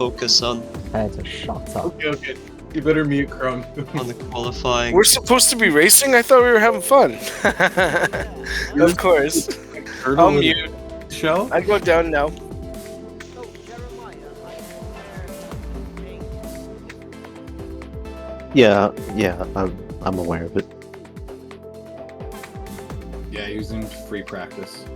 focus on It's a shot up. Okay. You better mute Crumb. on the qualifying. We're supposed to be racing? I thought we were having fun. Of course. I'll mute. Show? I go down now. Yeah, I'm aware of it. Yeah, using free practice.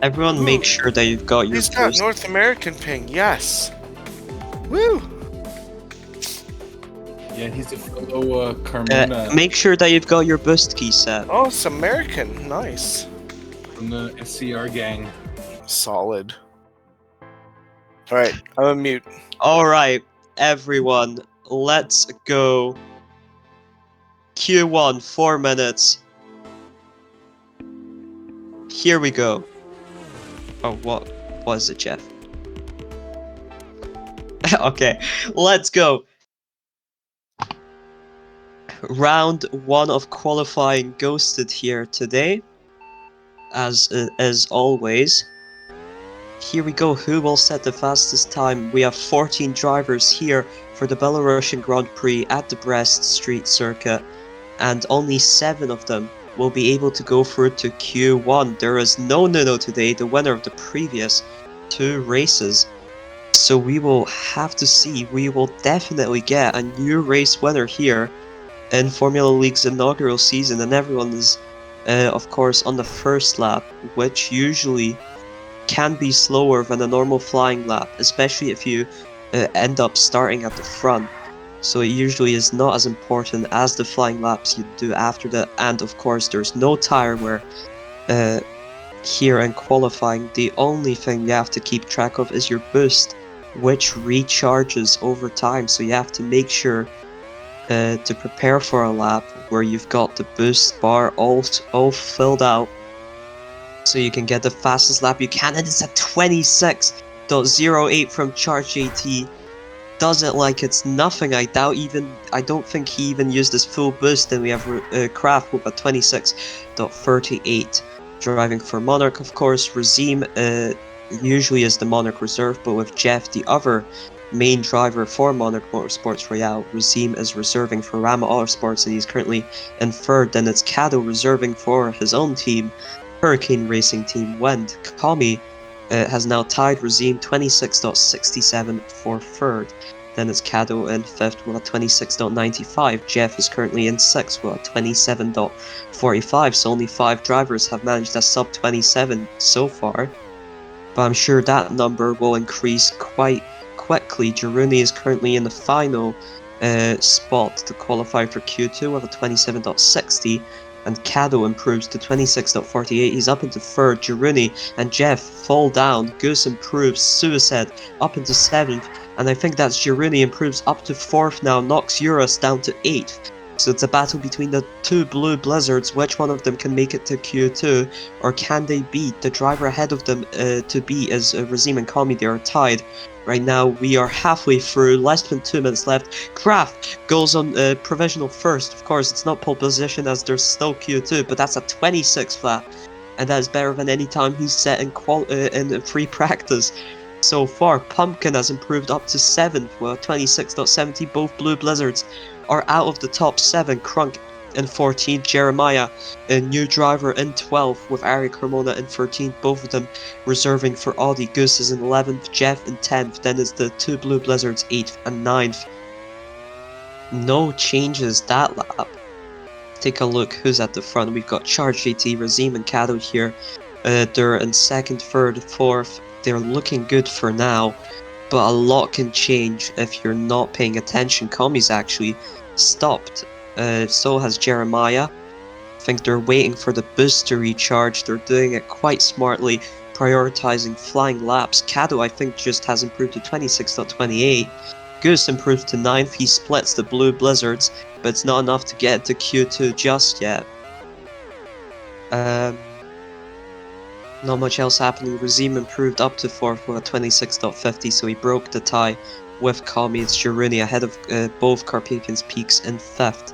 Everyone make sure that you've got your He's got boost. North American ping, yes. Woo! Yeah, he's a fellow Carmona Make sure that you've got your boost key set. Oh, it's American. Nice. from the SCR gang. Solid. Alright, I'm on mute. Alright, everyone, let's go. Q1, 4 minutes. Here we go. Oh, what was it, Jeff? Okay, let's go. Round 1 of qualifying ghosted here today. As always. Here we go, who will set the fastest time? We have 14 drivers here for the Belarusian Grand Prix at the Brest Street Circuit, and only 7 of them will be able to go through to Q1. There is no Nuno today, the winner of the previous 2 races. So we will have to see, we will definitely get a new race winner here in Formula League's inaugural season, and everyone is, of course, on the first lap, which usually can be slower than a normal flying lap, especially if you end up starting at the front. So it usually is not as important as the flying laps you do after that, and of course there's no tire wear here in qualifying. The only thing you have to keep track of is your boost, which recharges over time, so you have to make sure to prepare for a lap where you've got the boost bar all filled out, so you can get the fastest lap you can, and it's a 26.08 from Charge AT. Does it like it's nothing. I don't think he even used his full boost. Then we have Kraft with a 26.38 driving for Monarch, of course. Razim usually is the Monarch reserve, but with Jeff, the other main driver for Monarch Motorsports Royale, Razim is reserving for Rama Autosports, and he's currently in third. Then it's Kado reserving for his own team, Hurricane Racing Team Wind. Kami has now tied Razim 26.67 for third. Then it's Kado in fifth with a 26.95. Jeff is currently in sixth with a 27.45. So only 5 drivers have managed a sub 27 so far. But I'm sure that number will increase quite quickly. Jiruni is currently in the final spot to qualify for Q2 with a 27.60. And Kado improves to 26.48. He's up into third. Jiruni and Jeff fall down. Goose improves. Suicide up into 7th. And I think that's Jiruni improves up to 4th now. Knocks Eurus down to 8th. So it's a battle between the 2 blue blizzards. Which one of them can make it to Q2? Or can they beat the driver ahead of them to beat is Razim and Kami. They are tied. Right now, we are halfway through, less than 2 minutes left. Kraft goes on provisional first. Of course, it's not pole position as there's still Q2, but that's a 26 flat. And that is better than any time he's set in free practice so far. Pumpkin has improved up to 7th with 26.70. Both blue blizzards are out of the top 7. Crunk in 14th, Jeremiah, a new driver, in 12th, with Ari Carmona in 13th, both of them reserving for Audi. Goose is in 11th, Jeff in 10th, then is the 2 blue blizzards 8th and 9th. No changes that lap. Take a look who's at the front. We've got Charge GT, Razim and Kado here. They're in 2nd, 3rd, 4th. They're looking good for now, but a lot can change if you're not paying attention. Kami's actually stopped. So has Jeremiah. I think they're waiting for the boost to recharge. They're doing it quite smartly, prioritizing flying laps. Kado, I think, just has improved to 26.28. Goose improved to 9th. He splits the blue blizzards, but it's not enough to get to Q2 just yet. Not much else happening. Razim improved up to 4th with a 26.50, so he broke the tie with Kami. It's Jiruni ahead of both Carpathians Peaks in 5th.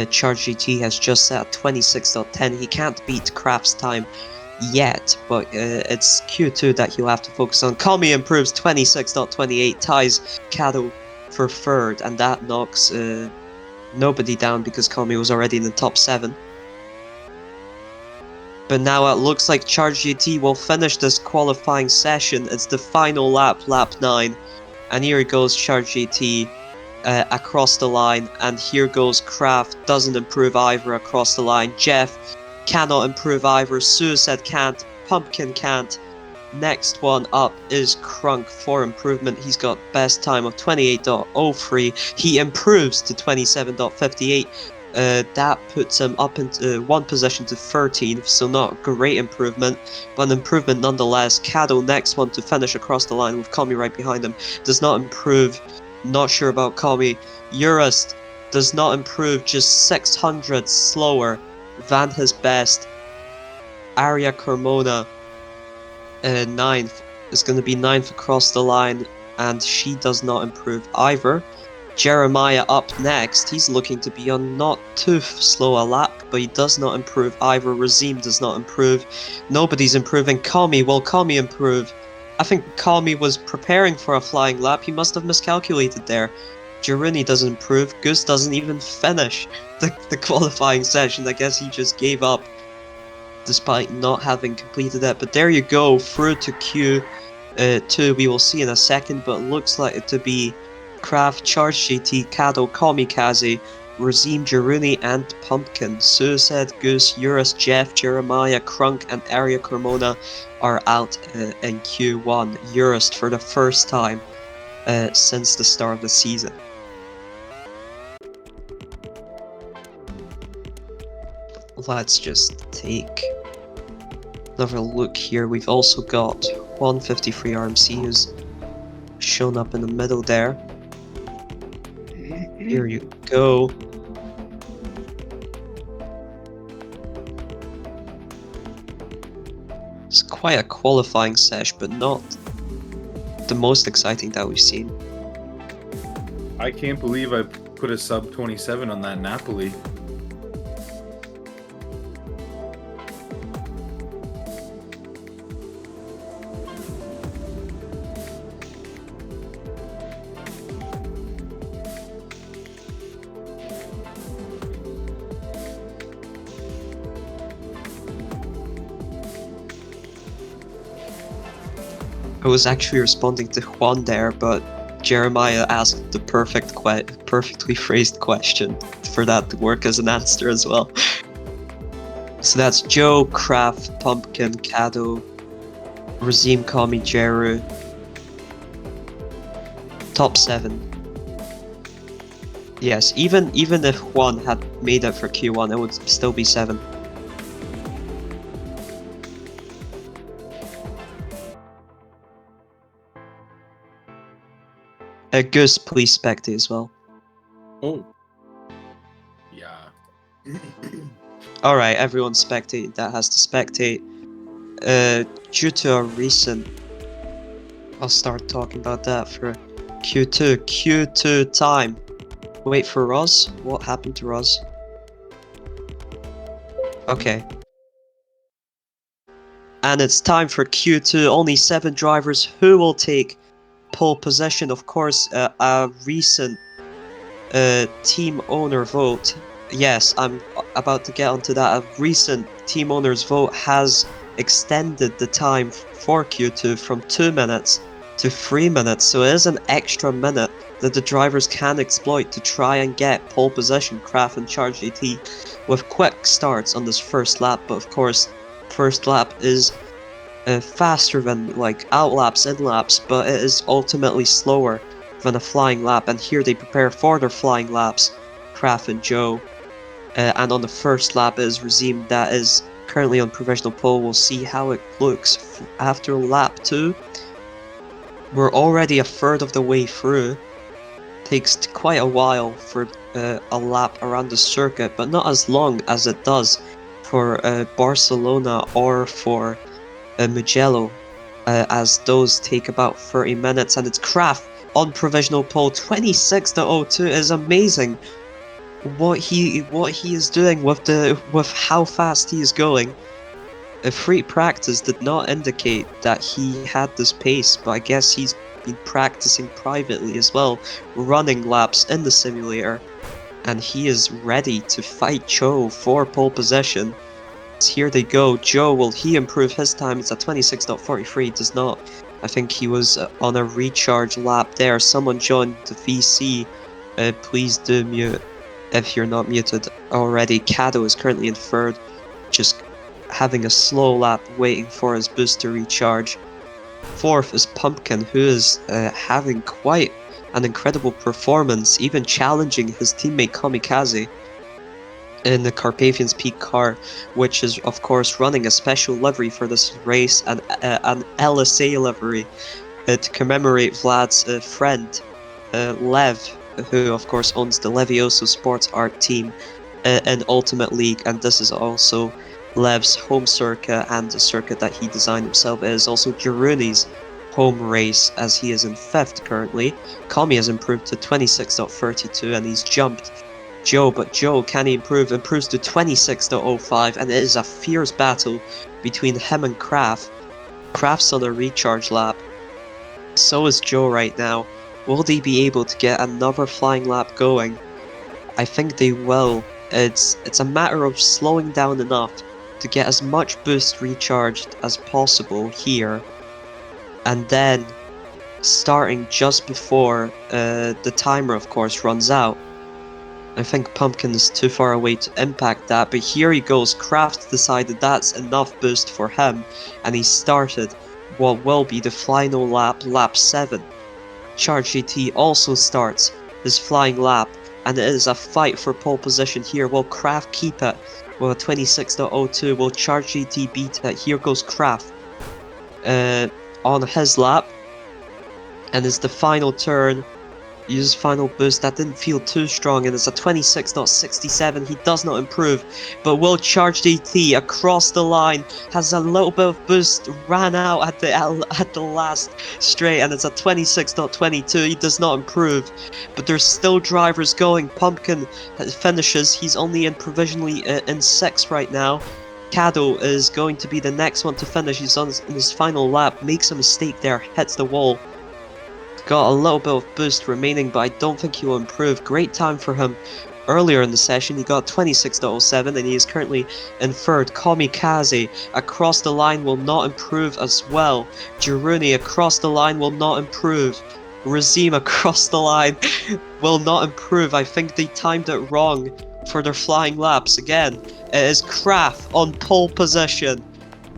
Charge GT has just set at 26.10. He can't beat Kraft's time yet, but it's Q2 that he'll have to focus on. Kami improves 26.28, ties Kado for third, and that knocks nobody down because Kami was already in the top 7. But now it looks like Charge GT will finish this qualifying session. It's the final lap, lap 9. And here goes Charge GT across the line. And here goes Kraft, doesn't improve either across the line. Jeff cannot improve either. Suicide can't. Pumpkin can't. Next one up is Crunk for improvement. He's got best time of 28.03. He improves to 27.58. That puts him up into one position to 13th, so not a great improvement, but an improvement nonetheless. Kado, next one to finish across the line with Kami right behind him, does not improve. Not sure about Kami. Urist does not improve, just 600 slower than his best. Arya Carmona, 9th, is going to be 9th across the line, and she does not improve either. Jeremiah up next. He's looking to be on not too slow a lap, but he does not improve either. Razim does not improve. Nobody's improving. Kami, will Kami improve? I think Kami was preparing for a flying lap. He must have miscalculated there. Jaruni doesn't improve. Goose doesn't even finish the qualifying session. I guess he just gave up despite not having completed it. But there you go, through to Q2. We will see in a second, but looks like it to be Kraft, Charge GT, Kado, Kamikaze, Razim, Jaruni, and Pumpkin. Suicide, Goose, Eurus, Jeff, Jeremiah, Crunk, and Arya Carmona are out in Q1. Eurus for the first time since the start of the season. Let's just take another look here. We've also got 153 RMC who's shown up in the middle there. Here you go. It's quite a qualifying sesh, but not the most exciting that we've seen. I can't believe I put a sub 27 on that Napoli. I was actually responding to Juan there, but Jeremiah asked the perfectly phrased question for that to work as an answer as well. So that's Joe, Kraft, Pumpkin, Kado, Razim, Kami, Jeru. Top 7. Yes, even if Juan had made it for Q1, it would still be 7. Goose, please spectate as well. Oh. Yeah. Alright, everyone spectate that has to spectate. Due to a recent... I'll start talking about that for Q2. Q2 time. Wait for Roz? What happened to Roz? Okay. And it's time for Q2. Only 7 drivers. Who will take pole position? Of course, a recent team owner vote. Yes, I'm about to get onto that. A recent team owner's vote has extended the time for Q2 from 2 minutes to 3 minutes, so it is an extra minute that the drivers can exploit to try and get pole position. Kraft and Charge GT with quick starts on this first lap, but of course, first lap is faster than like out laps, in laps, but it is ultimately slower than a flying lap, and here they prepare for their flying laps, Kraft and Joe. And on the first lap is Razim, that is currently on provisional pole. We'll see how it looks after lap 2. We're already a third of the way through. Takes quite a while for a lap around the circuit, but not as long as it does for Barcelona or for Mugello, as those take about 30 minutes, and it's Kraft on provisional pole. 26.02 is amazing. What he is doing with how fast he is going. A free practice did not indicate that he had this pace, but I guess he's been practicing privately as well, running laps in the simulator, and he is ready to fight Joe for pole position. Here they go. Joe, will he improve his time? It's at 26.43. Does not. I think he was on a recharge lap there. Someone joined the VC. Please do mute if you're not muted already. Kado is currently in third, just having a slow lap, waiting for his boost to recharge. Fourth is Pumpkin, who is having quite an incredible performance, even challenging his teammate Kamikaze in the Carpathian's Peak car, which is of course running a special livery for this race, an LSA livery to commemorate Vlad's friend, Lev, who of course owns the Levioso Sports Art team in Ultimate League, and this is also Lev's home circuit and the circuit that he designed himself. It is also Jiruni's home race, as he is in 5th currently. Kami has improved to 26.32 and he's jumped Joe, but Joe, can he improve? Improves to 26.05, and it is a fierce battle between him and Kraft. Kraft's on a recharge lap. So is Joe right now. Will they be able to get another flying lap going? I think they will. It's a matter of slowing down enough to get as much boost recharged as possible here, and then starting just before the timer, of course, runs out. I think Pumpkin is too far away to impact that, but here he goes. Kraft decided that's enough boost for him, and he started what will be the final lap, lap 7. Charge GT also starts his flying lap, and it is a fight for pole position here. Will Kraft keep it with a 26.02? Will Charge GT beat it? Here goes Kraft on his lap, and it's the final turn. Uses final boost. That didn't feel too strong, and it's a 26.67. He does not improve, but will Charge DT across the line, has a little bit of boost, ran out at the last straight, and it's a 26.22. He does not improve, but there's still drivers going. Pumpkin finishes. He's only in provisionally in 6th right now. Kado is going to be the next one to finish. He's on in his final lap, makes a mistake there, hits the wall. Got a little bit of boost remaining, but I don't think he will improve. Great time for him earlier in the session. He got 26.07 and he is currently in 3rd. Kamikaze across the line will not improve as well. Jiruni across the line will not improve. Razim across the line will not improve. I think they timed it wrong for their flying laps. Again, it is Kraft on pole position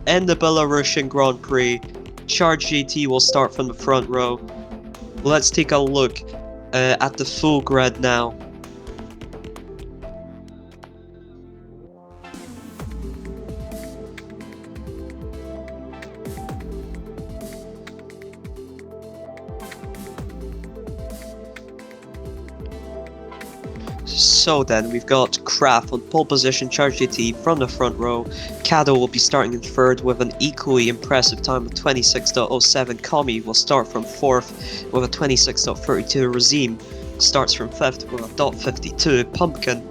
in the Belarusian Grand Prix. Charge GT will start from the front row. Let's take a look at the full grid now. So then, we've got Kraft on pole position, Charge GT from the front row. Kado will be starting in 3rd with an equally impressive time of 26.07. Kami will start from 4th with a 26.32. Razim starts from 5th with a .52. Pumpkin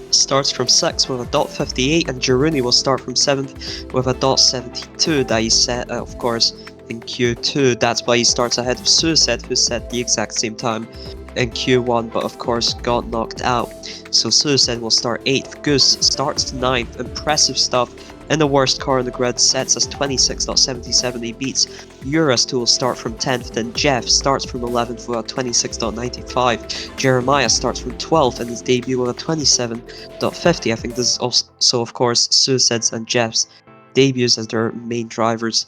starts from 6th with a .58, and Jiruni will start from 7th with a .72 that he set, of course, in Q2. That's why he starts ahead of Suicide, who set the exact same time in Q1, but of course got knocked out. So Suicide will start 8th, Goose starts 9th, impressive stuff in the worst car in the grid, sets as 26.77, he beats Urus, who will start from 10th, then Jeff starts from 11th with a 26.95, Jeremiah starts from 12th in his debut with a 27.50, I think this is also of course Suicide's and Jeff's debuts as their main drivers.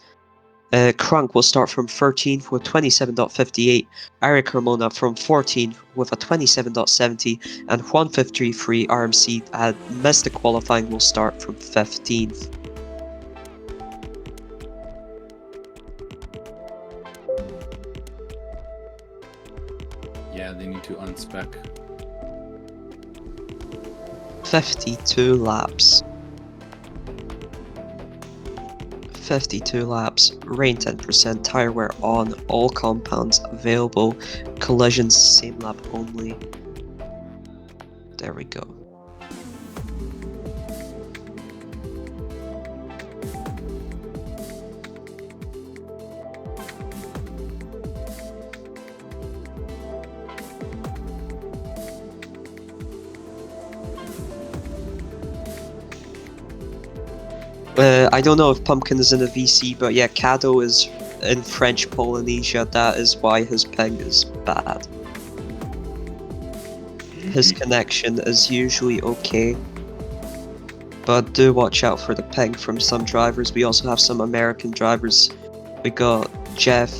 Crunk will start from 13th with 27.58, Eric Carmona from 14th with a 27.70, and Juan533 RMC had missed the qualifying will start from 15th. Yeah, they need to unspec. 52 laps. 52 laps, rain 10%, tire wear on, all compounds available, collisions same lap only. There we go. I don't know if Pumpkin is in a VC, but yeah, Kado is in French Polynesia. That is why his ping is bad. His connection is usually okay, but do watch out for the ping from some drivers. We also have some American drivers. We got Jeff,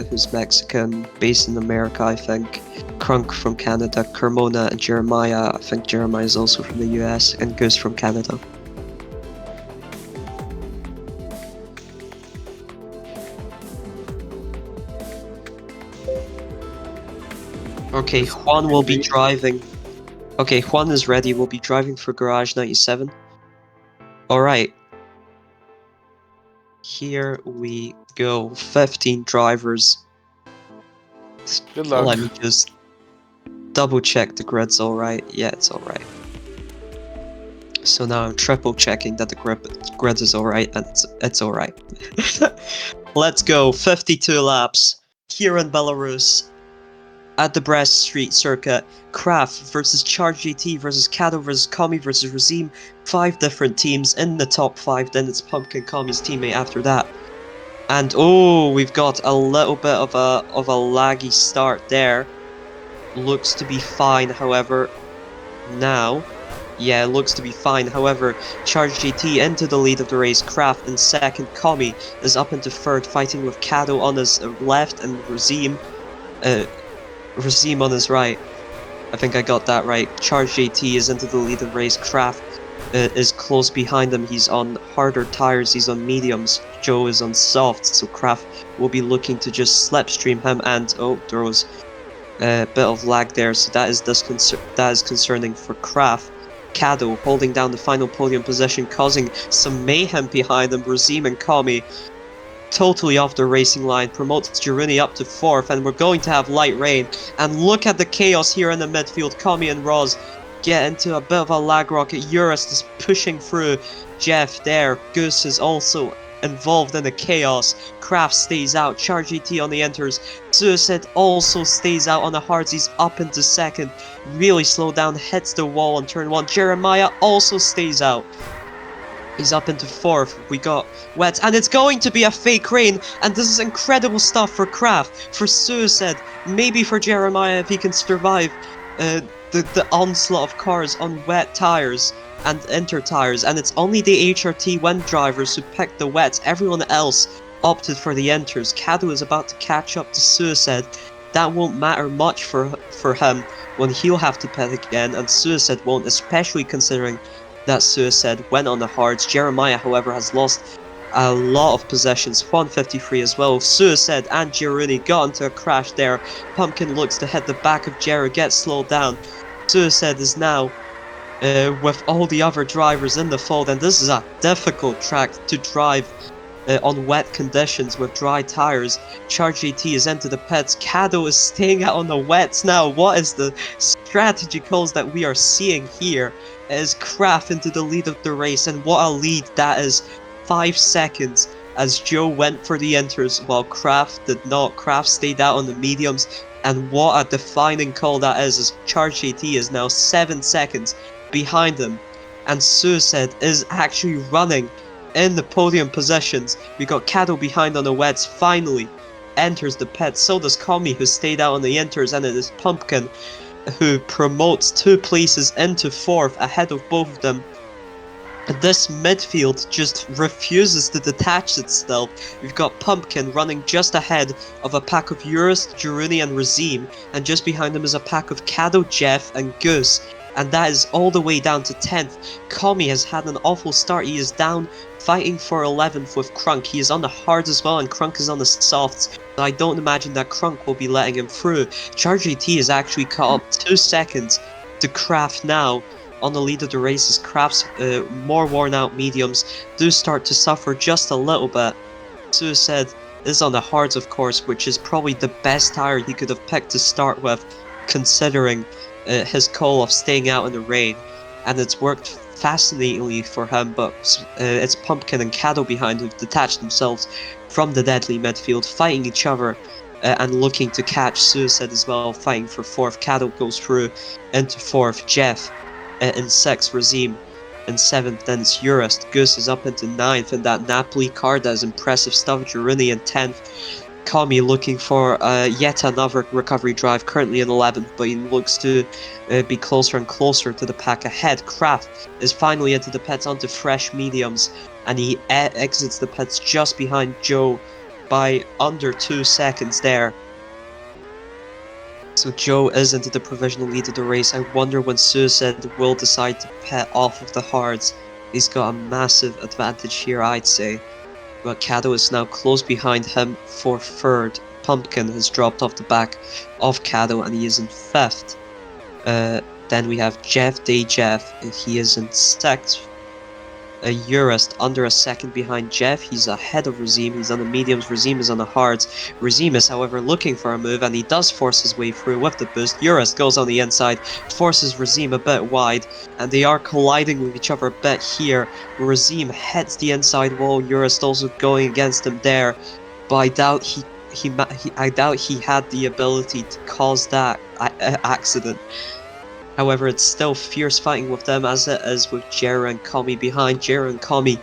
who's Mexican, based in America, I think. Crunk from Canada, Carmona, and Jeremiah. I think Jeremiah is also from the US, and Goose from Canada. Okay, Juan will be driving. Okay, Juan is ready. We'll be driving for Garage 97. Alright. Here we go. 15 drivers. Good luck. Let me just double check the grid's alright. Yeah, it's alright. So now I'm triple checking that the grid is alright, and it's alright. Let's go. 52 laps. Here in Belarus. At the Brest Street Circuit, Kraft versus Charge GT versus Kado versus Kami versus Razim. 5 different teams in the top 5, then it's Pumpkin Kami's teammate after that. And oh, we've got a little bit of a laggy start there. Looks to be fine, however. Now, yeah, it looks to be fine. However, Charge GT into the lead of the race. Kraft in second. Kami is up into third, fighting with Kado on his left and Razim on his right. I think I got that right. Charge JT is into the lead of the race. Kraft is close behind him. He's on harder tires. He's on mediums. Joe is on softs. So Kraft will be looking to just slipstream him. And oh, there was a bit of lag there. So that is concerning for Kraft. Kado holding down the final podium position, causing some mayhem behind him. Razim and Kami totally off the racing line, promotes Jiruni up to 4th, and we're going to have light rain. And look at the chaos here in the midfield. Kami and Roz get into a bit of a lag rocket. Eurus is pushing through. Jeff there. Goose is also involved in the chaos. Kraft stays out. Charge GT on the enters. Suicide also stays out on the hards. He's up into second. Really slowed down. Hits the wall on turn 1. Jeremiah also stays out. He's up into 4th. We got wet, and it's going to be a fake rain, and this is incredible stuff for Kraft, for Suicide, maybe for Jeremiah if he can survive the onslaught of cars on wet tires and inter tires, and it's only the HRT wind drivers who picked the wets. Everyone else opted for the enters. Kado is about to catch up to Suicide. That won't matter much for him when he'll have to pit again, and Suicide won't, especially considering that Suicide went on the hards. Jeremiah, however, has lost a lot of possessions. 153 as well. Suicide and Jiruni got into a crash there. Pumpkin looks to hit the back of Jared, gets slowed down. Suicide is now with all the other drivers in the fold, and this is a difficult track to drive on wet conditions with dry tires. Charge GT is into the pits. Kado is staying out on the wets now. What is the strategy calls that we are seeing here? It is Kraft into the lead of the race, and what a lead that is. 5 seconds as Joe went for the enters while Kraft did not. Kraft stayed out on the mediums, and what a defining call that is, as Charge GT is now 7 seconds behind him, and Suicide is actually running in the podium positions. We got Kado behind on the wets, finally enters the pit. So does Kami, who stayed out on the enters, and it is Pumpkin who promotes 2 places into 4th ahead of both of them. This midfield just refuses to detach itself. We've got Pumpkin running just ahead of a pack of Eurus, Jiruni, and Razim, and just behind them is a pack of Kado, Jeff, and Goose. And that is all the way down to 10th. Kami has had an awful start. He is down fighting for 11th with Crunk. He is on the hards as well, and Crunk is on the softs. I don't imagine that Crunk will be letting him through. Charge GT is actually caught up 2 seconds to Kraft now. On the lead of the race is Kraft's more worn out mediums do start to suffer just a little bit. Suicide is on the hards, of course, which is probably the best tire he could have picked to start with, considering his call of staying out in the rain, and it's worked fascinatingly for him, but it's Pumpkin and Caddo behind who've detached themselves from the deadly midfield, fighting each other and looking to catch Suicide as well, fighting for fourth. Caddo goes through into fourth, Jeff in sixth, Razim in seventh, then it's Urist. Goose is up into ninth, and that Napoli card, that is impressive stuff. Girouni in 10th. Kami looking for yet another recovery drive, currently in 11th, but he looks to be closer and closer to the pack ahead. Kraft is finally into the pits onto fresh mediums, and he exits the pits just behind Joe by under 2 seconds there. So Joe is into the provisional lead of the race. I wonder when Suicide will decide to pit off of the hards. He's got a massive advantage here, I'd say. But Caddo is now close behind him for third. Pumpkin has dropped off the back of Caddo and he is in fifth. Then we have Jeff Day Jeff. He is in sixth. Urist under a second behind Jeff. He's ahead of Razim. He's on the mediums. Razim is on the hards. Razim is, however, looking for a move, and he does force his way through with the boost. Urist goes on the inside, forces Razim a bit wide, and they are colliding with each other a bit here. Razim hits the inside wall. Urist also going against him there, but I doubt I doubt he had the ability to cause that accident. However, it's still fierce fighting with them as it is with Jera and Kami behind. Jera and Kami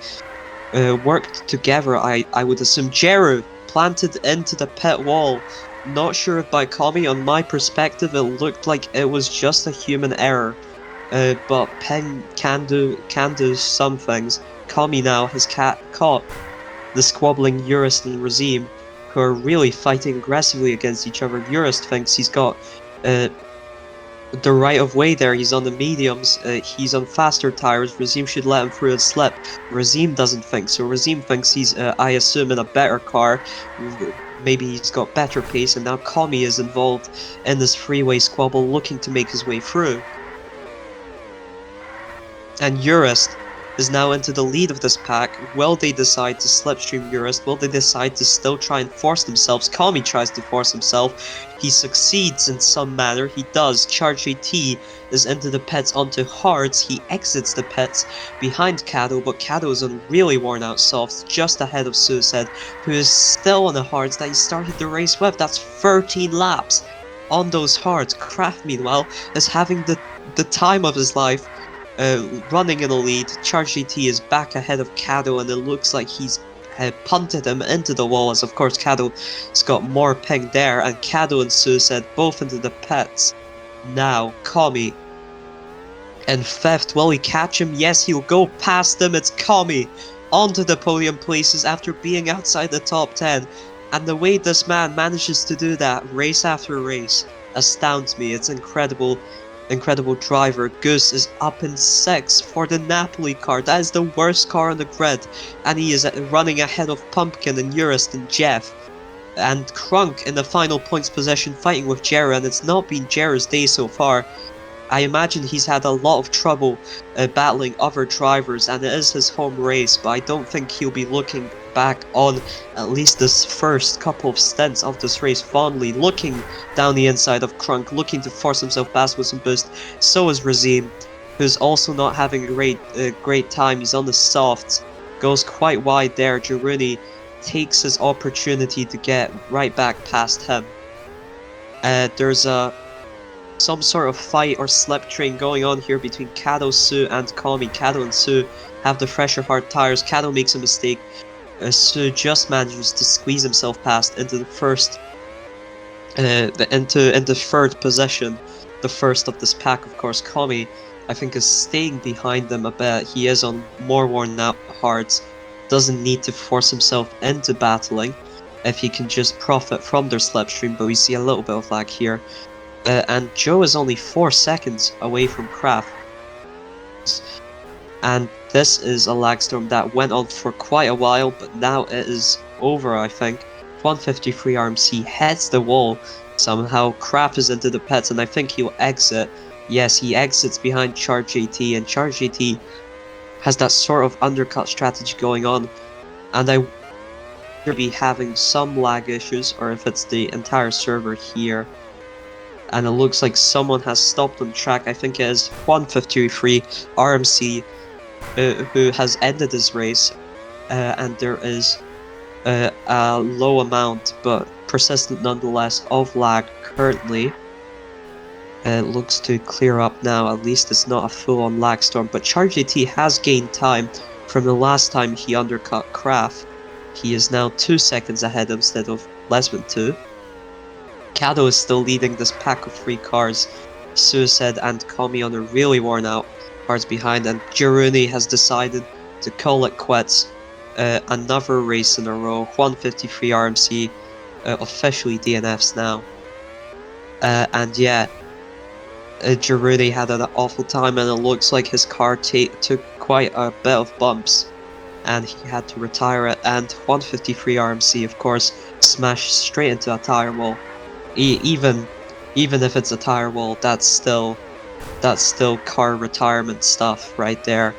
worked together, I would assume. Jera planted into the pit wall. Not sure if by Kami, on my perspective, it looked like it was just a human error. But Ping can do some things. Kami now has caught the squabbling Urist and Razim, who are really fighting aggressively against each other. Urist thinks he's got the right of way there. He's on the mediums. He's on faster tires. Razim should let him through and slip. Razim doesn't think so. Razim thinks he's, I assume, in a better car. Maybe he's got better pace, and now Kami is involved in this freeway squabble, looking to make his way through. And Urist is now into the lead of this pack. Will they decide to slipstream Urist? Will they decide to still try and force themselves? Kami tries to force himself. He succeeds in some manner. He does. Charge AT is into the pits onto hards. He exits the pits behind Caddo, but Caddo is on really worn out softs, just ahead of Suicide, who is still on the hards that he started the race with. That's 13 laps on those hards. Kraft, meanwhile, is having the time of his life. Running in the lead. Charge GT is back ahead of Caddo, and it looks like he's punted him into the wall, as of course Caddo's got more ping there, and Caddo and Suicide both into the pits. Now, Kami in fifth. Will he catch him? Yes, he'll go past him. It's Kami onto the podium places after being outside the top 10. And the way this man manages to do that race after race astounds me. It's incredible. Incredible driver. Goose is up in 6th for the Napoli car. That is the worst car on the grid. And he is running ahead of Pumpkin and Urist and Jeff. And Crunk in the final points position fighting with Jera. And it's not been Jera's day so far. I imagine he's had a lot of trouble battling other drivers, and it is his home race, but I don't think he'll be looking back on at least this first couple of stints of this race fondly, looking down the inside of Crunk, looking to force himself past with some boost. So is Razim, who's also not having a great time. He's on the softs, goes quite wide there. Girouni takes his opportunity to get right back past him. There's some sort of fight or slip train going on here between Caddo, Sue, and Kami. Caddo and Sue have the fresher hard tires. Caddo makes a mistake. Sue just manages to squeeze himself past into the first, into third position, the first of this pack. Of course, Kami, I think, is staying behind them a bit. He is on more worn out hards. Doesn't need to force himself into battling if he can just profit from their slipstream. But we see a little bit of lag here. And Joe is only 4 seconds away from Kraft. And this is a lag storm that went on for quite a while, but now it is over, I think. 153 RMC hits the wall. Somehow Kraft is into the pits, and I think he'll exit. Yes, he exits behind Charge AT, and Charge AT has that sort of undercut strategy going on. And I wonder be having some lag issues, or if it's the entire server here. And it looks like someone has stopped on track. I think it is 153 RMC who has ended his race, and there is a low amount, but persistent nonetheless, of lag currently. It looks to clear up now. At least it's not a full-on lag storm. But ChargeAT has gained time from the last time he undercut Kraft. He is now 2 seconds ahead instead of less than 2. Kado is still leading this pack of 3 cars. Suicide and Komi are really worn out cars behind, and Jiruni has decided to call it quits. Another race in a row. 153 RMC officially DNFs now. And yeah, Jiruni had an awful time, and it looks like his car took quite a bit of bumps, and he had to retire it. And 153 RMC, of course, smashed straight into a tire wall. Even if it's a tire wall, that's still car retirement stuff right there.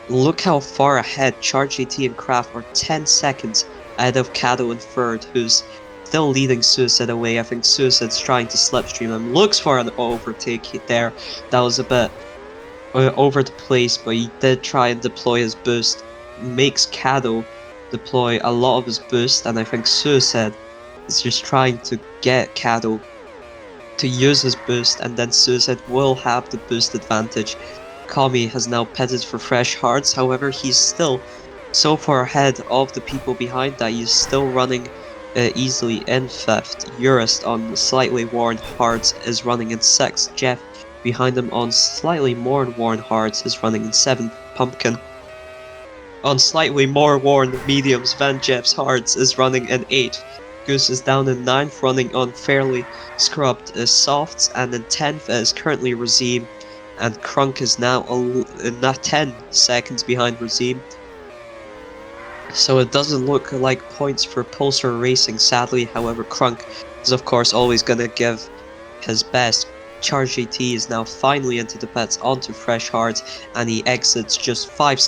Look how far ahead ChargeAT and Kraft are 10 seconds ahead of Kado and third, who's still leading Suicide away. I think Suicide's trying to slipstream him. Looks for an overtake there. That was a bit over the place, but he did try and deploy his boost. Makes Kado deploy a lot of his boost, and I think Suicide is just trying to get Kado to use his boost, and then Suicide will have the boost advantage. Kami has now pitted for fresh hearts, however, he's still so far ahead of the people behind that he's still running easily in 5th. Urist on slightly worn hards is running in 6th. Jeff behind him on slightly more worn hards is running in 7th. Pumpkin on slightly more worn mediums than Jeff's hards is running in 8th. Goose is down in 9th, running on fairly scrubbed softs, and in 10th is currently Razim, and Crunk is now 10 seconds behind Razim. So it doesn't look like points for Pulsar Racing, sadly. However, Crunk is of course always going to give his best. ChargeAT is now finally into the pits onto fresh hards, and he exits just 5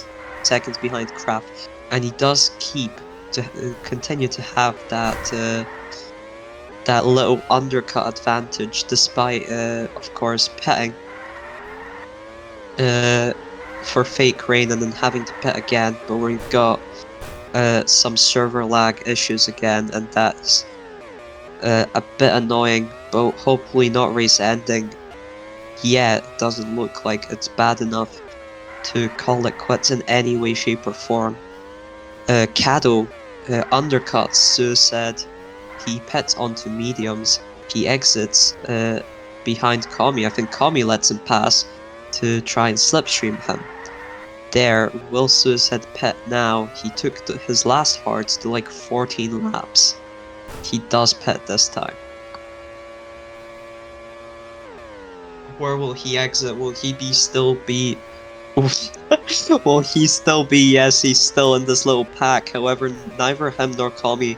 seconds behind Kraft, and he does continue to have that that little undercut advantage, despite of course pitting for fake rain and then having to pit again. But we've got some server lag issues again, and that's a bit annoying, but hopefully not race ending yet. It doesn't look like it's bad enough to call it quits in any way, shape, or form. Kado undercuts Suicide. He pits onto mediums. He exits behind Kami. I think Kami lets him pass to try and slipstream him. There, will Suicide pit now? He took his last hards to like 14 laps. He does pit this time. Where will he exit? Will he still be... Will he still be? Yes, he's still in this little pack. However, neither him nor Kami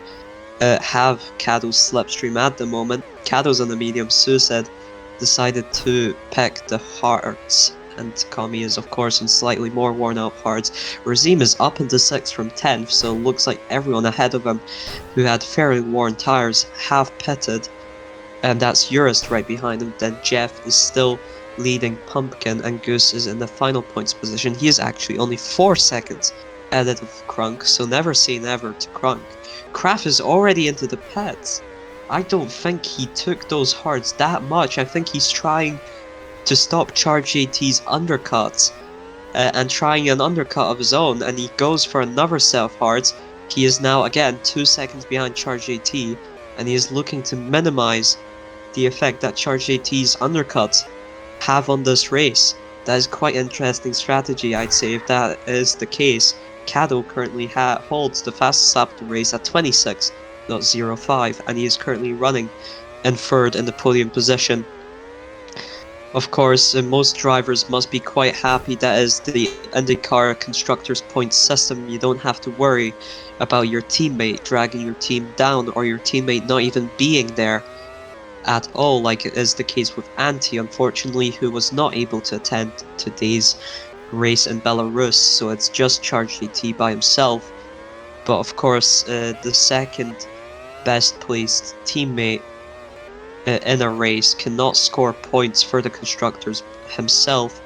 have Kado's slipstream at the moment. Kado's on the medium. Suicide decided to pick the hards, and Kami is of course on slightly more worn out hards. Razim is up into 6th from 10th, so it looks like everyone ahead of him who had fairly worn tires have pitted, and that's Urist right behind him. Then Jeff is still leading Pumpkin, and Goose is in the final points position. He is actually only 4 seconds ahead of Crunk, so never say never to Crunk. Kraft is already into the pits. I don't think he took those hards that much. I think he's trying to stop ChargeAT's undercuts and trying an undercut of his own, and he goes for another set of hards. He is now again 2 seconds behind ChargeAT, and he is looking to minimize the effect that ChargeAT's undercuts have on this race. That is quite an interesting strategy, I'd say, if that is the case. Kado currently holds the fastest lap of the race at 26.05, and he is currently running in 3rd in the podium position. Of course, most drivers must be quite happy that is the IndyCar Constructors Points system. You don't have to worry about your teammate dragging your team down, or your teammate not even being there at all, like it is the case with Antti, unfortunately, who was not able to attend today's race in Belarus, so it's just ChargeAT by himself. But of course, the second best placed teammate in a race cannot score points for the constructors himself,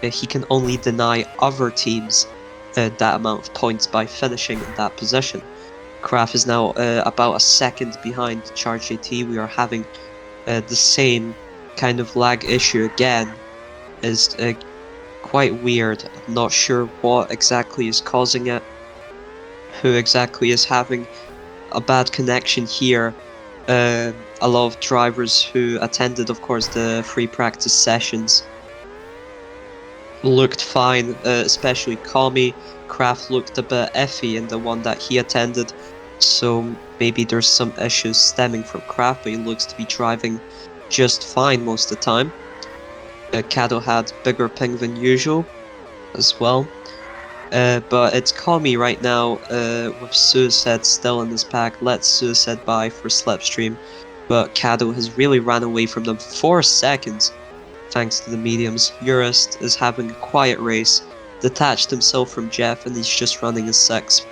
he can only deny other teams that amount of points by finishing in that position. Kraft is now about a second behind Charge JT. We are having the same kind of lag issue again. Is quite weird. I'm not sure what exactly is causing it. Who exactly is having a bad connection here? A lot of drivers who attended, of course, the free practice sessions looked fine, especially Kami. Kraft looked a bit iffy in the one that he attended, so maybe there's some issues stemming from Kraft, but he looks to be driving just fine most of the time. Kado had bigger ping than usual as well. But it's Kami right now with Suicide still in this pack. Let Suicide by for Slipstream, but Kado has really ran away from them 4 seconds thanks to the mediums. Urist is having a quiet race, detached himself from Jeff, and he's just running his 6th.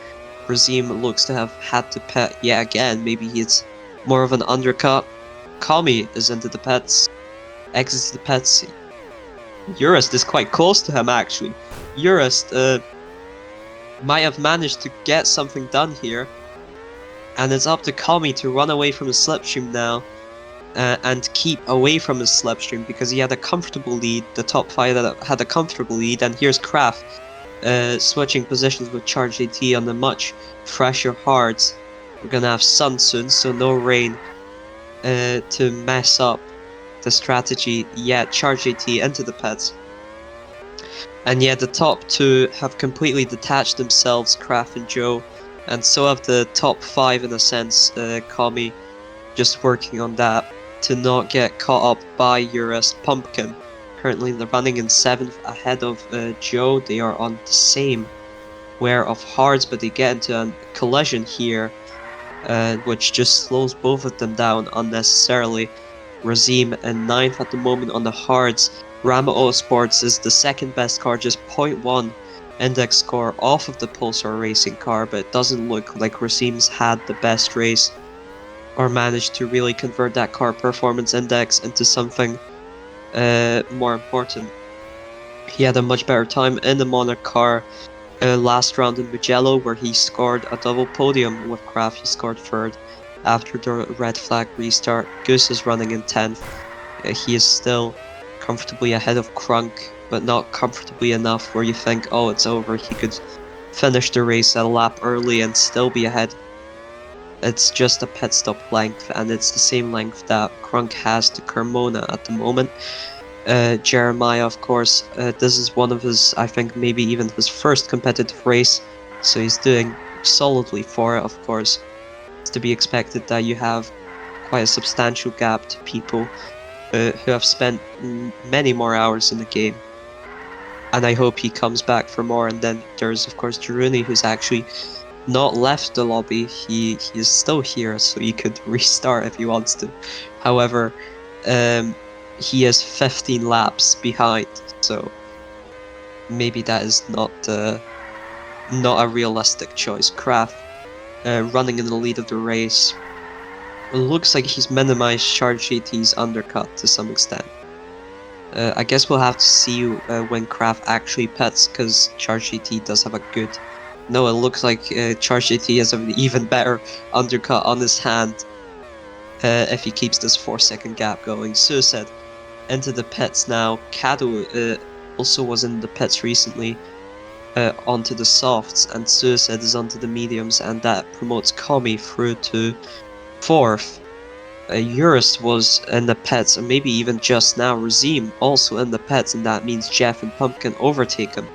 Razim looks to have had to pit yet again. Maybe he's more of an undercut. Kami is into the pits, exits the pits. Urist is quite close to him actually. Urist might have managed to get something done here, and it's up to Kami to run away from the slipstream now. And keep away from his slipstream because he had a comfortable lead. The top 5 had a comfortable lead, and here's Kraft switching positions with Charge AT on the much fresher hards. We're gonna have sun soon, so no rain to mess up the strategy yet. Charge AT into the pits. And yet the top 2 have completely detached themselves, Kraft and Joe, and so have the top 5 in a sense, Kami, just working on that to not get caught up by Urist. Pumpkin. Currently they're running in 7th ahead of Joe. They are on the same wear of hards, but they get into a collision here, which just slows both of them down unnecessarily. Razim in 9th at the moment on the hards. Rama Autosports is the second best car, just 0.1 index score off of the Pulsar racing car, but it doesn't look like Razim's had the best race or managed to really convert that car performance index into something more important. He had a much better time in the Monarch car last round in Mugello, where he scored a double podium with Kraft. He scored 3rd after the red flag restart. Goose is running in 10th. He is still comfortably ahead of Crunk, but not comfortably enough where you think, oh, it's over. He could finish the race a lap early and still be ahead. It's just a pit stop length, and it's the same length that Crunk has to Carmona at the moment. Jeremiah, of course, this is one of his, I think maybe even his first competitive race, so he's doing solidly for it, of course. It's to be expected that you have quite a substantial gap to people who have spent many more hours in the game. And I hope he comes back for more. And then there's, of course, Jiruni, who's actually not left the lobby. He is still here, so he could restart if he wants to. However, he is 15 laps behind, so maybe that is not a realistic choice. Kraft running in the lead of the race. It looks like he's minimized Charge GT's undercut to some extent. I guess we'll have to see when Kraft actually pits, because Charge GT does have a good... No, it looks like Charge GT has an even better undercut on his hand if he keeps this 4-second gap going. Suicide into the pits now. Kado also was in the pits recently onto the softs, and Suicide is onto the mediums, and that promotes Kami through to 4th. Urist was in the pits, and maybe even just now Razim also in the pits, and that means Jeff and Pumpkin overtake him.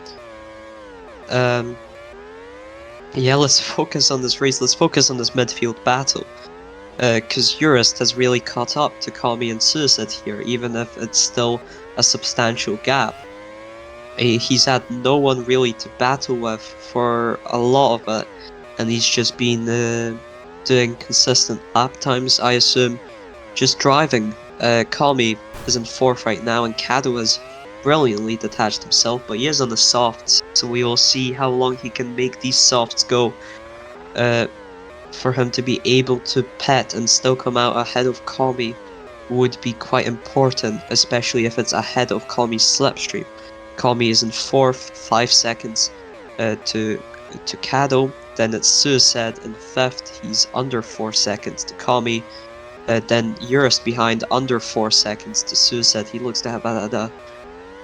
Yeah, let's focus on this race. Let's focus on this midfield battle. Because Urist has really caught up to Kami and Suicide here, even if it's still a substantial gap. He's had no one really to battle with for a lot of it, and he's just been doing consistent lap times, I assume, just driving. Kami is in 4th right now, and Kado has brilliantly detached himself, but he is on the softs, so we will see how long he can make these softs go. For him to be able to pet and still come out ahead of Kami would be quite important, especially if it's ahead of Kami's slipstream. Kami is in 4th, 5 seconds to Kado. Then it's Suicide in 5th. He's under 4 seconds to Kami. Then Eurus behind under 4 seconds to Suicide. He looks to have had a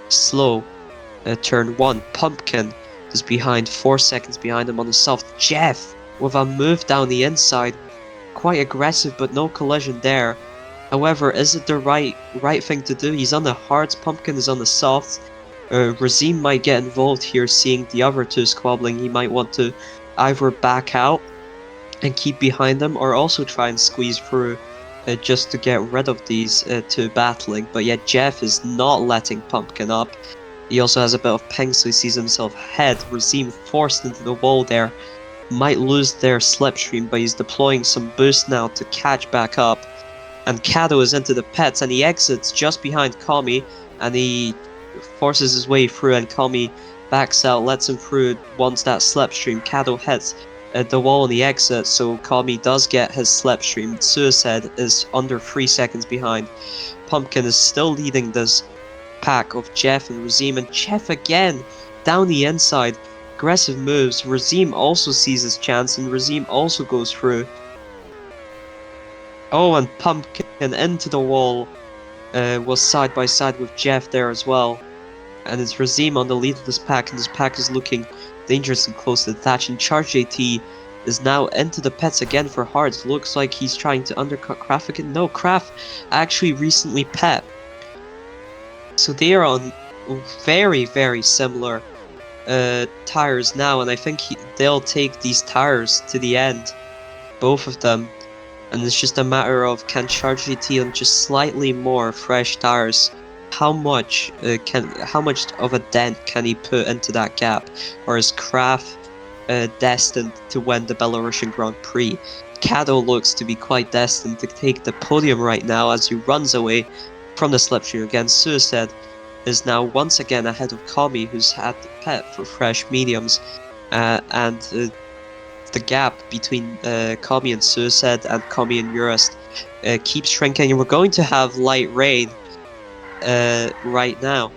slow turn 1. Pumpkin is behind 4 seconds behind him on the soft. Jeff with a move down the inside. Quite aggressive, but no collision there. However, is it the right thing to do? He's on the hards, Pumpkin is on the softs. Razim might get involved here, seeing the other two squabbling. He might want to either back out and keep behind them, or also try and squeeze through just to get rid of these two battling. But yet Jeff is not letting Pumpkin up. He also has a bit of ping, so he sees himself ahead. Razim forced into the wall there. Might lose their slipstream, but he's deploying some boost now to catch back up. And Kado is into the pits, and he exits just behind Kami, and he forces his way through, and Kami backs out, lets him through once that slipstream. Kado hits the wall on the exit, so Kami does get his slipstream. Suicide is under 3 seconds behind. Pumpkin is still leading this pack of Jeff and Razim, and Jeff again down the inside. Aggressive moves. Razim also sees his chance, and Razim also goes through. Oh, and Pumpkin into the wall was side by side with Jeff there as well. And it's Razim on the lead of this pack, and this pack is looking dangerously close to the thatch. And Charge AT is now into the pits again for Hearts. Looks like he's trying to undercut Kraft again. No, Kraft actually recently pet. So they are on very, very similar tires now, and I think they'll take these tires to the end, both of them. And it's just a matter of, can Charge GT on just slightly more fresh tires, how much of a dent can he put into that gap? Or is Kraft destined to win the Belarusian Grand Prix? Kado looks to be quite destined to take the podium right now as he runs away from the slipstream again. Suicide is now once again ahead of Kami, who's had the pet for fresh mediums, and the gap between Kami and Suicide and Kami and Eurus keeps shrinking, and we're going to have light rain right now.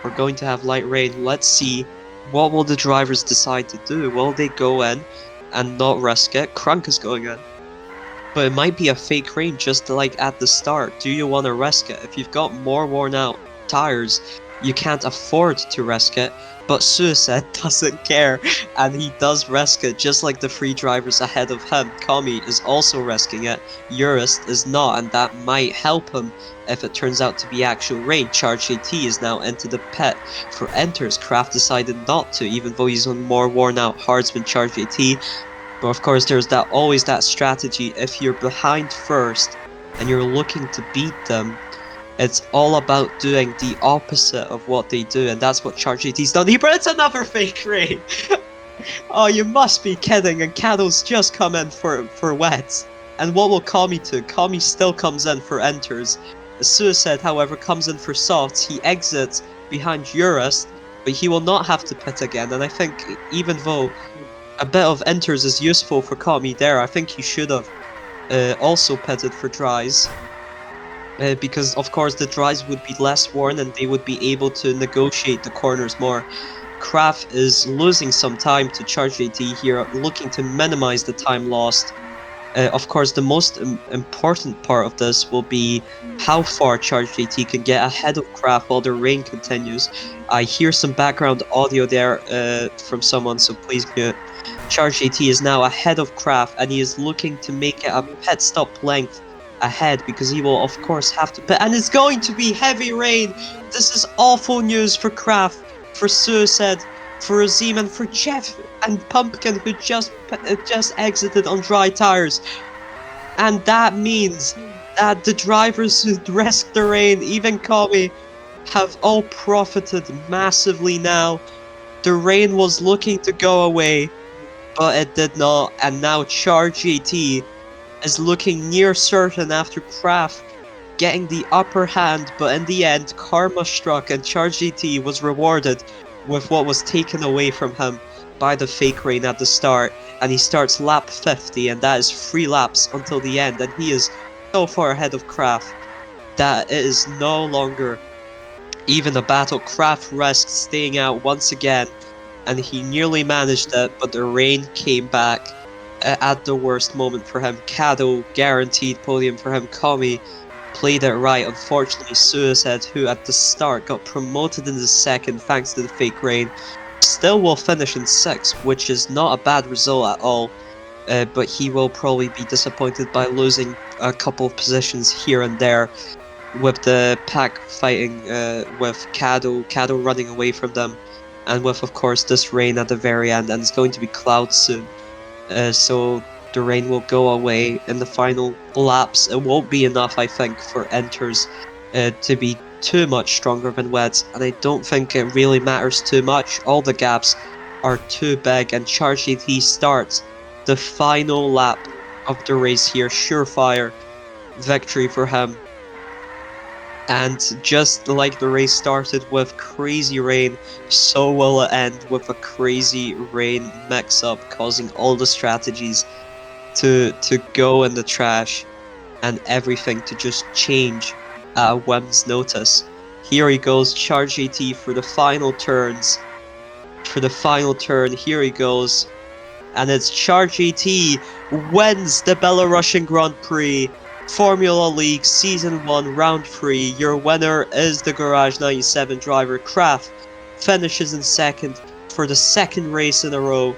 We're going to have light rain. Let's see, what will the drivers decide to do? Will they go in and not risk it? Crunk is going in. But it might be a fake rain just like at the start. Do you want to risk it? If you've got more worn out tires, you can't afford to risk it. But Suicide doesn't care, and he does risk it, just like the 3 drivers ahead of him. Kami is also risking it, Eurus is not, and that might help him if it turns out to be actual rain. Charge AT is now into the pit for enters. Kraft decided not to, even though he's on more worn out hards than Charge AT. But of course, there's always that strategy. If you're behind first and you're looking to beat them, it's all about doing the opposite of what they do, and that's what Charge AT's done. But it's another fake rain! Oh, you must be kidding, and Kado's just come in for wets. And what will Kami do? Kami still comes in for enters. Suicide, however, comes in for softs. He exits behind Eurus, but he will not have to pit again, and I think even though a bit of enters is useful for Kami there, I think he should have also pitted for dries. Because of course the dries would be less worn and they would be able to negotiate the corners more. Kraft is losing some time to Charge AT here, looking to minimize the time lost. Of course, the most important part of this will be how far Charge AT can get ahead of Kraft while the rain continues. I hear some background audio there from someone, so please mute. Charge AT is now ahead of Kraft, and he is looking to make it a pit stop length ahead, because he will of course have to pit, and it's going to be heavy rain. This is awful news for Kraft, for Suicide, for Razim, and for Jeff and Pumpkin, who just exited on dry tires. And that means that the drivers who risked the rain, even Kami, have all profited massively now. The rain was looking to go away, but it did not, and now Charge AT is looking near certain after Kraft getting the upper hand, but in the end, karma struck and Charge AT was rewarded with what was taken away from him by the fake rain at the start, and he starts lap 50, and that is 3 laps until the end, and he is so far ahead of Kraft that it is no longer Even the battle, Kraft risked staying out once again, and he nearly managed it, but the rain came back at the worst moment for him. Kado guaranteed podium for him. Kami played it right. Unfortunately, Suicide, who at the start got promoted into second thanks to the fake rain, still will finish in 6th, which is not a bad result at all. But he will probably be disappointed by losing a couple of positions here and there with the pack fighting with Kado running away from them, and with, of course, this rain at the very end, and it's going to be clouds soon. So the rain will go away in the final laps. It won't be enough, I think, for enters to be too much stronger than wets, and I don't think it really matters too much. All the gaps are too big, and Charge AT starts the final lap of the race here. Surefire victory for him. And just like the race started with crazy rain, so will it end with a crazy rain mix-up, causing all the strategies to go in the trash and everything to just change at a whim's notice. Here he goes, Charge AT for the final turns. For the final turn, here he goes. And it's Charge AT wins the Belarusian Grand Prix. Formula League Season 1 Round 3. Your winner is the Garage 97 driver. Kraft finishes in 2nd for the 2nd race in a row.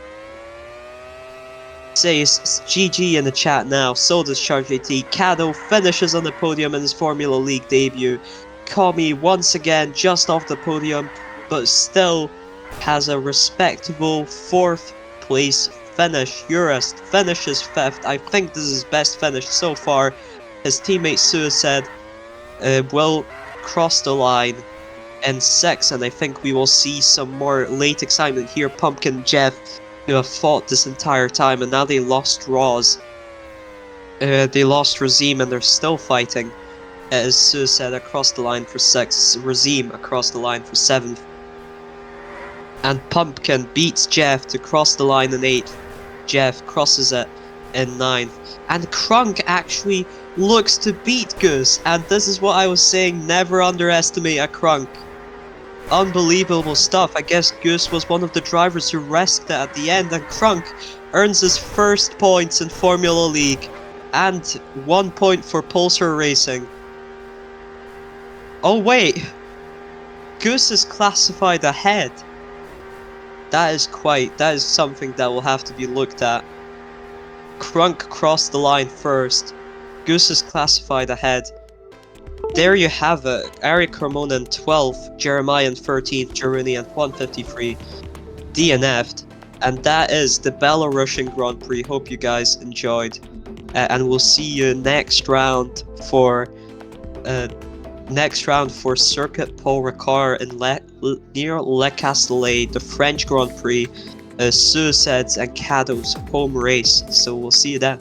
Says GG in the chat now, so does Charge AT. Kado finishes on the podium in his Formula League debut. Kami once again just off the podium, but still has a respectable 4th place finish. Urist finishes 5th. I think this is his best finish so far. His teammate Suicide will cross the line in 6th, and I think we will see some more late excitement here. Pumpkin Jeff, who have fought this entire time, and now they lost Roz. They lost Razim, and they're still fighting. As Suicide across the line for 6th, Razim across the line for 7th. And Pumpkin beats Jeff to cross the line in 8th. Jeff crosses it in 9th. And Crunk actually looks to beat Goose, and this is what I was saying, never underestimate a Crunk. Unbelievable stuff. I guess Goose was one of the drivers who risked it at the end, and Crunk earns his first points in Formula League, and 1 point for Pulsar Racing. Oh wait, Goose is classified ahead. That is something that will have to be looked at. Crunk crossed the line first. Goose is classified ahead. There you have it. Eric Carmona in 12th, Jeremiah in 13th, Jaruni in 153, DNF'd. And that is the Belarusian Grand Prix. Hope you guys enjoyed. And we'll see you next round for Circuit Paul Ricard in near Le Castellet, the French Grand Prix, Suicides and Kado's home race. So we'll see you then.